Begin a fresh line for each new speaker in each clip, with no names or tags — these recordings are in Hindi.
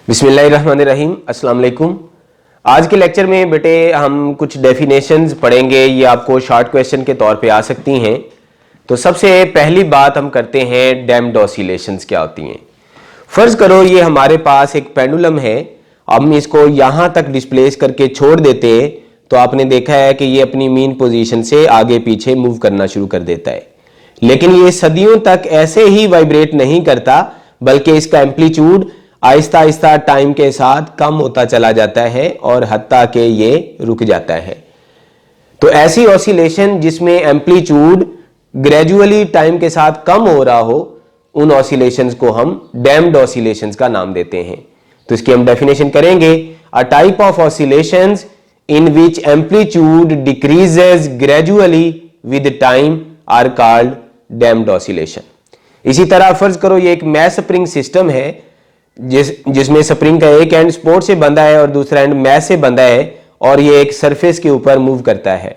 बिस्मिल्लाहिर्रहमानिर्रहीम, अस्सलाम वालेकुम। आज के लेक्चर में बेटे हम कुछ डेफिनेशंस पढ़ेंगे। ये आपको शॉर्ट क्वेश्चन के तौर पे आ सकती हैं। तो सबसे पहली बात हम करते हैं डैम्प्ड ऑसिलेशंस क्या होती हैं। फर्ज करो ये हमारे पास एक पेंडुलम है, हम इसको यहाँ तक डिस्प्लेस करके छोड़ देते हैं तो आपने देखा है कि ये अपनी मीन पोजीशन से आगे पीछे मूव करना शुरू कर देता है। लेकिन ये सदियों तक ऐसे ही वाइब्रेट नहीं करता, बल्कि इसका एम्पलीट्यूड आहिस्ता आहिस्ता टाइम के साथ कम होता चला जाता है और हत्ता के ये रुक जाता है। तो ऐसी ऑसिलेशन जिसमें एम्पलीट्यूड ग्रेजुअली टाइम के साथ कम हो रहा हो, उन ऑसिलेशंस को हम डैम्प्ड ऑसिलेशंस का नाम देते हैं। तो इसकी हम डेफिनेशन करेंगे। A type of oscillations in which amplitude decreases gradually with time are called damped oscillation. इसी तरह फर्ज करो ये एक मैस स्प्रिंग सिस्टम है जिसमें स्प्रिंग का एक एंड सपोर्ट से बंधा है और दूसरा एंड मैस से बंधा है और ये एक सरफेस के ऊपर मूव करता है।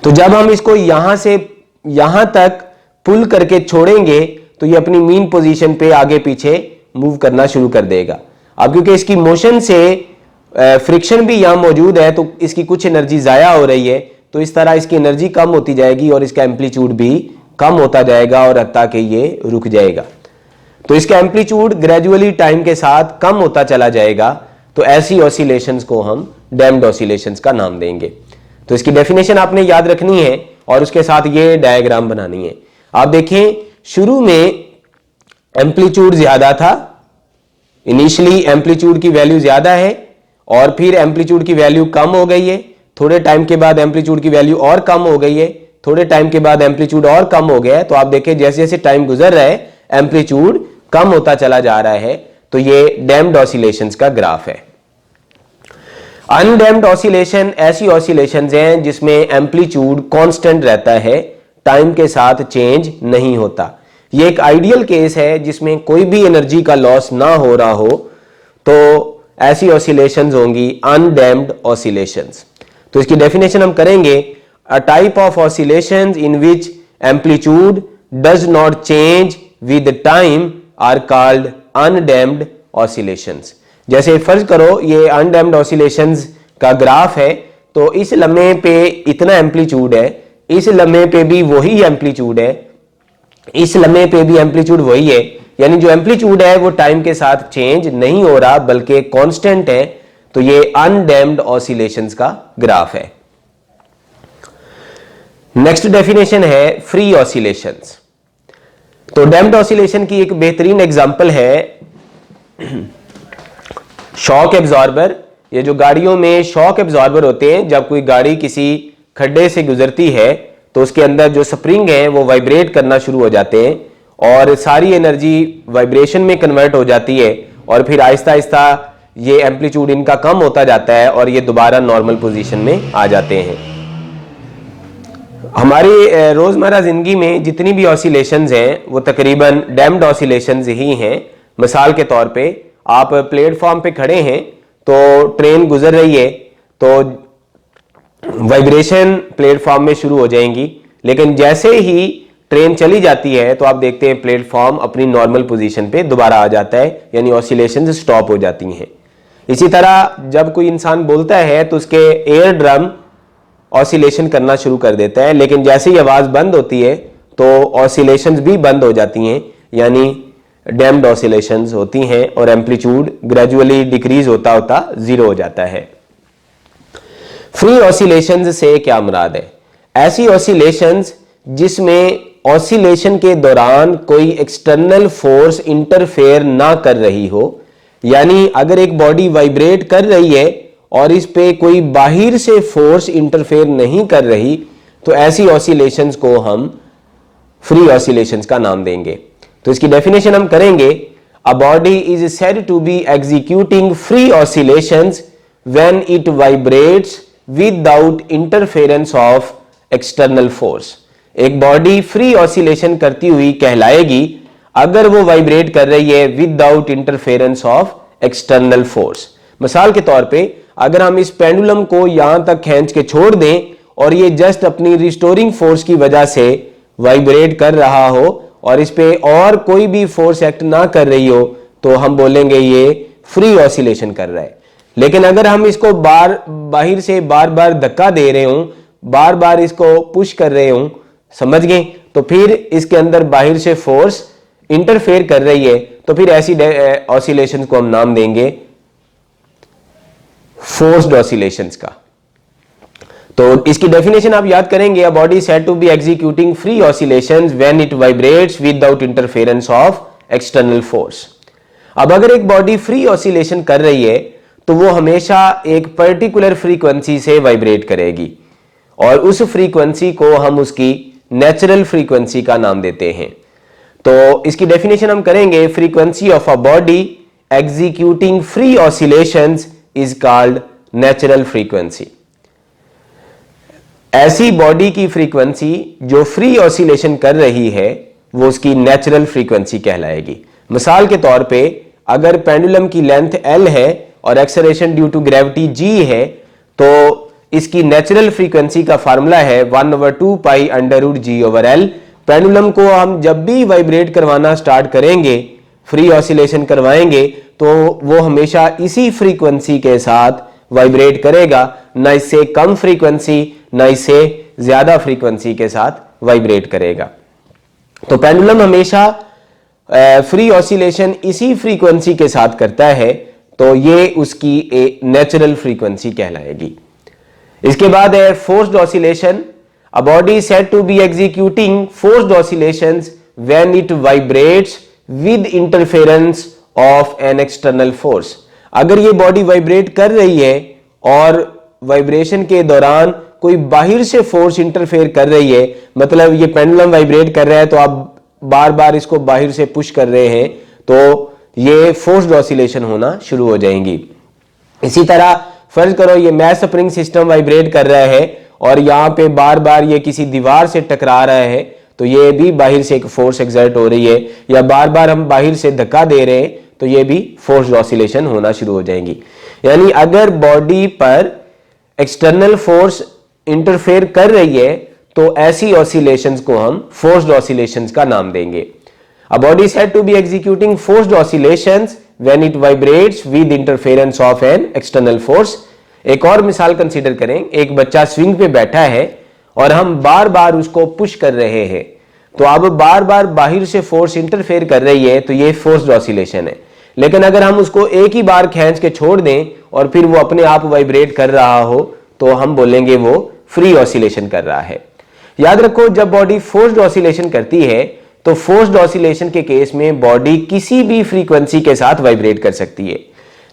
तो जब हम इसको यहां से यहां तक पुल करके छोड़ेंगे तो ये अपनी मीन पोजीशन पे आगे पीछे मूव करना शुरू कर देगा। अब क्योंकि इसकी मोशन से फ्रिक्शन भी यहां मौजूद है तो इसकी कुछ एनर्जी जाया हो रही है, तो इस तरह इसकी एनर्जी कम होती जाएगी और इसका एम्पलीट्यूड भी कम होता जाएगा और हत्ता कि ये रुक जाएगा। तो इसका एम्पलीट्यूड ग्रेजुअली टाइम के साथ कम होता चला जाएगा। तो ऐसी ऑसिलेशंस को हम डैम्प्ड ऑसिलेशंस का नाम देंगे। तो इसकी डेफिनेशन आपने याद रखनी है और उसके साथ ये डायग्राम बनानी है। आप देखें, शुरू में एम्पलीट्यूड ज्यादा था, इनिशियली एम्पलीट्यूड की वैल्यू ज्यादा है और फिर एम्पलीट्यूड की वैल्यू कम हो गई है। थोड़े टाइम के बाद एम्पलीट्यूड की वैल्यू और कम हो गई है, थोड़े टाइम के बाद एम्पलीट्यूड और कम हो गया है। तो आप देखें जैसे जैसे टाइम गुजर रहा है एम्पलीट्यूड कम होता चला जा रहा है। तो ये डैम्प्ड ऑसिलेशंस का ग्राफ है। अनडैम्प्ड ऑसिलेशन ऐसी ऑसिलेशंस हैं जिसमें एम्पलीट्यूड कांस्टेंट रहता है, टाइम के साथ चेंज नहीं होता। ये एक आइडियल केस है जिसमें कोई भी एनर्जी का लॉस ना हो रहा हो, तो ऐसी ऑसिलेशंस होंगी अनडैम्प्ड ऑसिलेशंस। तो इसकी डेफिनेशन हम करेंगे। A type of oscillations in which amplitude does not change with time are called undamped oscillations. जैसे फर्ज करो ये अनडैम्प्ड ऑसिलेशंस का ग्राफ है, तो इस लम्हे पे इतना एम्पलीट्यूड है, इस लम्हे पे भी वही एम्पलीट्यूड है, इस लम्हे पे भी एम्पलीट्यूड वही है, यानी जो एम्पलीट्यूड है वो टाइम के साथ चेंज नहीं हो रहा बल्कि कांस्टेंट है। तो ये अनडैम्प्ड ऑसिलेशंस का ग्राफ है। नेक्स्ट डेफिनेशन है फ्री ऑसिलेशंस। तो डैम्प्ड ऑसिलेशन की एक बेहतरीन एग्जांपल है शॉक एब्जॉर्बर। ये जो गाड़ियों में शॉक एब्जॉर्बर होते हैं, जब कोई गाड़ी किसी खड्डे से गुजरती है तो उसके अंदर जो स्प्रिंग है वो वाइब्रेट करना शुरू हो जाते हैं और सारी एनर्जी वाइब्रेशन में कन्वर्ट हो जाती है और फिर आहिस्ता आहिस्ता ये एम्पलीट्यूड इनका कम होता जाता है और ये दोबारा नॉर्मल पोजीशन में आ जाते हैं। हमारी रोजमर्रा जिंदगी में जितनी भी ऑसिलेशंस हैं वो तकरीबन डैम्प्ड ऑसिलेशंस ही हैं। मिसाल के तौर पे आप प्लेटफॉर्म पे खड़े हैं तो ट्रेन गुजर रही है, तो वाइब्रेशन प्लेटफॉर्म में शुरू हो जाएंगी, लेकिन जैसे ही ट्रेन चली जाती है तो आप देखते हैं प्लेटफॉर्म अपनी नॉर्मल पोजीशन पे दोबारा आ जाता है, यानी ऑसिलेशंस स्टॉप हो जाती हैं। इसी तरह जब कोई इंसान बोलता है तो उसके एयर ड्रम ऑसिलेशन करना शुरू कर देता है, लेकिन जैसे ही आवाज बंद होती है तो ऑसिलेशंस भी बंद हो जाती हैं, यानी डैम्प्ड ऑसिलेशंस होती हैं और एम्पलीट्यूड ग्रेजुअली डिक्रीज होता होता जीरो हो जाता है। फ्री ऑसिलेशंस से क्या मुराद है? ऐसी ऑसिलेशंस जिसमें ऑसिलेशन के दौरान कोई एक्सटर्नल फोर्स इंटरफेयर ना कर रही हो, यानी अगर एक बॉडी वाइब्रेट कर रही है और इस पे कोई बाहर से फोर्स इंटरफेयर नहीं कर रही, तो ऐसी ऑसिलेशंस को हम फ्री ऑसिलेशंस का नाम देंगे। तो इसकी डेफिनेशन हम करेंगे। A body is said to be executing free oscillations when it vibrates without interference of external force. एक बॉडी फ्री ऑसिलेशन करती हुई कहलाएगी अगर वो वाइब्रेट कर रही है without interference of external force. मिसाल के तौर पे अगर हम इस पेंडुलम को यहां तक खींच के छोड़ दें और ये जस्ट अपनी रिस्टोरिंग फोर्स की वजह से वाइब्रेट कर रहा हो और इस पे और कोई भी फोर्स एक्ट ना कर रही हो, तो हम बोलेंगे ये फ्री ऑसिलेशन कर रहा है। लेकिन अगर हम इसको बाहर से बार बार धक्का दे रहे हूं, बार बार इसको पुश कर रहे हूं, समझ गए, तो फिर इसके अंदर बाहर से फोर्स इंटरफेयर कर रही है, तो फिर ऐसी ऑसिलेशन को हम नाम देंगे फोर्स्ड ऑसिलेशंस का। तो इसकी डेफिनेशन आप याद करेंगे, a body said to be executing free oscillations when it vibrates without interference of external force. अब अगर एक बॉडी फ्री ऑसिलेशन कर रही है तो वो हमेशा एक पर्टिकुलर फ्रीक्वेंसी से वाइब्रेट करेगी और उस फ्रीक्वेंसी को हम उसकी नेचुरल फ्रीक्वेंसी का नाम देते हैं। तो इसकी डेफिनेशन हम करेंगे, frequency of a body executing free oscillations is called natural frequency. ऐसी बॉडी की फ्रीक्वेंसी जो फ्री ऑसिलेशन कर रही है वो उसकी नेचुरल फ्रीक्वेंसी कहलाएगी। मिसाल के तौर पे अगर पेंडुलम की लेंथ L है और acceleration due to gravity G है, तो इसकी नेचुरल फ्रीक्वेंसी का फार्मूला है 1/2 पाई √G/L। पेंडुलम को हम जब भी वाइब्रेट करवाना स्टार्ट करेंगे, फ्री ऑसिलेशन करवाएंगे, तो वो हमेशा इसी फ्रीक्वेंसी के साथ वाइब्रेट करेगा, ना इससे कम फ्रीक्वेंसी ना इससे ज्यादा फ्रीक्वेंसी के साथ वाइब्रेट करेगा। तो पेंडुलम हमेशा फ्री ऑसिलेशन इसी फ्रीक्वेंसी के साथ करता है, तो ये उसकी एक नेचुरल फ्रीक्वेंसी कहलाएगी। इसके बाद है forced oscillation. A body said to be executing forced oscillations when it vibrates with interference of an external force. अगर ये बॉडी वाइब्रेट कर रही है और वाइब्रेशन के दौरान कोई बाहर से फोर्स इंटरफेयर कर रही है, मतलब ये पेंडुलम वाइब्रेट कर रहा है तो आप बार बार इसको बाहर से पुश कर रहे हैं, तो ये फोर्स्ड ऑसिलेशन होना शुरू हो जाएंगी। इसी तरह फर्ज करो ये मैस स्प्रिंग सिस्टम वाइब्रेट कर रहा है और यहां पे बार बार ये किसी दीवार से टकरा रहा है, तो ये भी बाहर से एक फोर्स एक्सर्ट हो रही है, या बार बार हम बाहर से धक्का दे रहे हैं तो ये भी फोर्स्ड ऑसिलेशन होना शुरू हो जाएंगी। यानी अगर बॉडी पर एक्सटर्नल फोर्स इंटरफेयर कर रही है तो ऐसी ऑसिलेशंस को हम फोर्स्ड ऑसिलेशंस का नाम देंगे। A body is said to be executing forced oscillations when it vibrates with interference of an external force। एक और मिसाल कंसीडर करें, एक बच्चा स्विंग पे बैठा है और हम बार बार उसको पुश कर रहे हैं, तो अब बार बार बाहर से फोर्स इंटरफेयर कर रही है, तो ये फोर्स्ड ऑसिलेशन है। लेकिन अगर हम उसको एक ही बार खींच के छोड़ दें और फिर वो अपने आप वाइब्रेट कर रहा हो, तो हम बोलेंगे वो फ्री ऑसिलेशन कर रहा है। याद रखो, जब बॉडी फोर्स्ड ऑसिलेशन करती है तो फोर्स्ड ऑसिलेशन के केस में बॉडी किसी भी फ्रीक्वेंसी के साथ वाइब्रेट कर सकती है,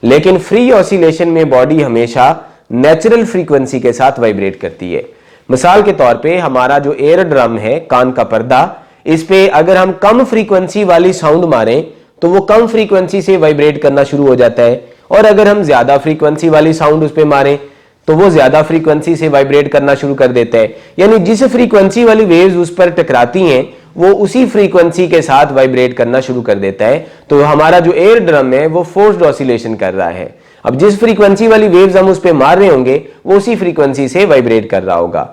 लेकिन फ्री ऑसिलेशन में बॉडी हमेशा नेचुरल फ्रीक्वेंसी के साथ वाइब्रेट करती है। मिसाल के तौर पे हमारा जो एयर ड्रम है, कान का पर्दा, इस पे अगर हम कम फ्रीक्वेंसी वाली साउंड मारें तो वो कम फ्रीक्वेंसी से वाइब्रेट करना शुरू हो जाता है, और अगर हम ज्यादा फ्रीक्वेंसी वाली साउंड उस पे मारें तो वो ज्यादा फ्रीक्वेंसी से वाइब्रेट करना शुरू कर देता है। यानी जिस फ्रीक्वेंसी वाली वेव्स उस पर टकराती हैं वो उसी फ्रीक्वेंसी के साथ वाइब्रेट करना शुरू कर देता है। तो हमारा जो एयर ड्रम है वो फोर्स्ड ऑसिलेशन कर रहा है। अब जिस फ्रीक्वेंसी वाली वेव्स हम उस पर मार रहे होंगे वो उसी फ्रीक्वेंसी से वाइब्रेट कर रहा होगा।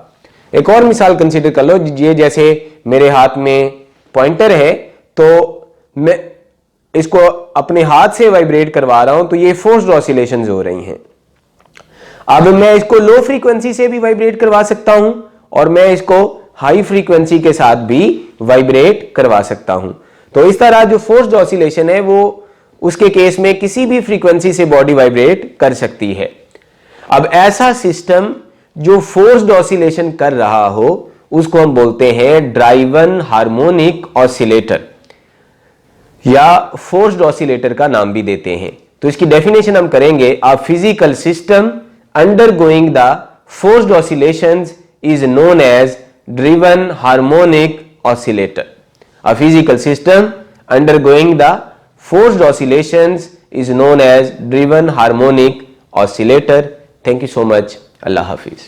एक और मिसाल कंसीडर कर लो, ये जैसे मेरे हाथ में पॉइंटर है, तो मैं इसको अपने हाथ से वाइब्रेट करवा रहा हूं, तो ये फोर्स्ड ऑसिलेशंस हो रही हैं। अब मैं इसको लो फ्रीक्वेंसी से भी वाइब्रेट करवा सकता हूं और मैं इसको हाई फ्रीक्वेंसी के साथ भी वाइब्रेट करवा सकता हूं। तो इस तरह जो फोर्स्ड ऑसिलेशन है वो उसके केस में किसी भी फ्रीक्वेंसी से बॉडी वाइब्रेट कर सकती है। अब ऐसा सिस्टम जो फोर्स्ड ऑसिलेशन कर रहा हो उसको हम बोलते हैं ड्राइवन हार्मोनिक ऑसिलेटर, या फोर्स्ड ऑसिलेटर का नाम भी देते हैं। तो इसकी डेफिनेशन हम करेंगे, a physical system undergoing the forced oscillations is known as driven harmonic oscillator। A physical system undergoing the forced oscillations is known as driven harmonic oscillator। Thank you so much। Allah Hafiz।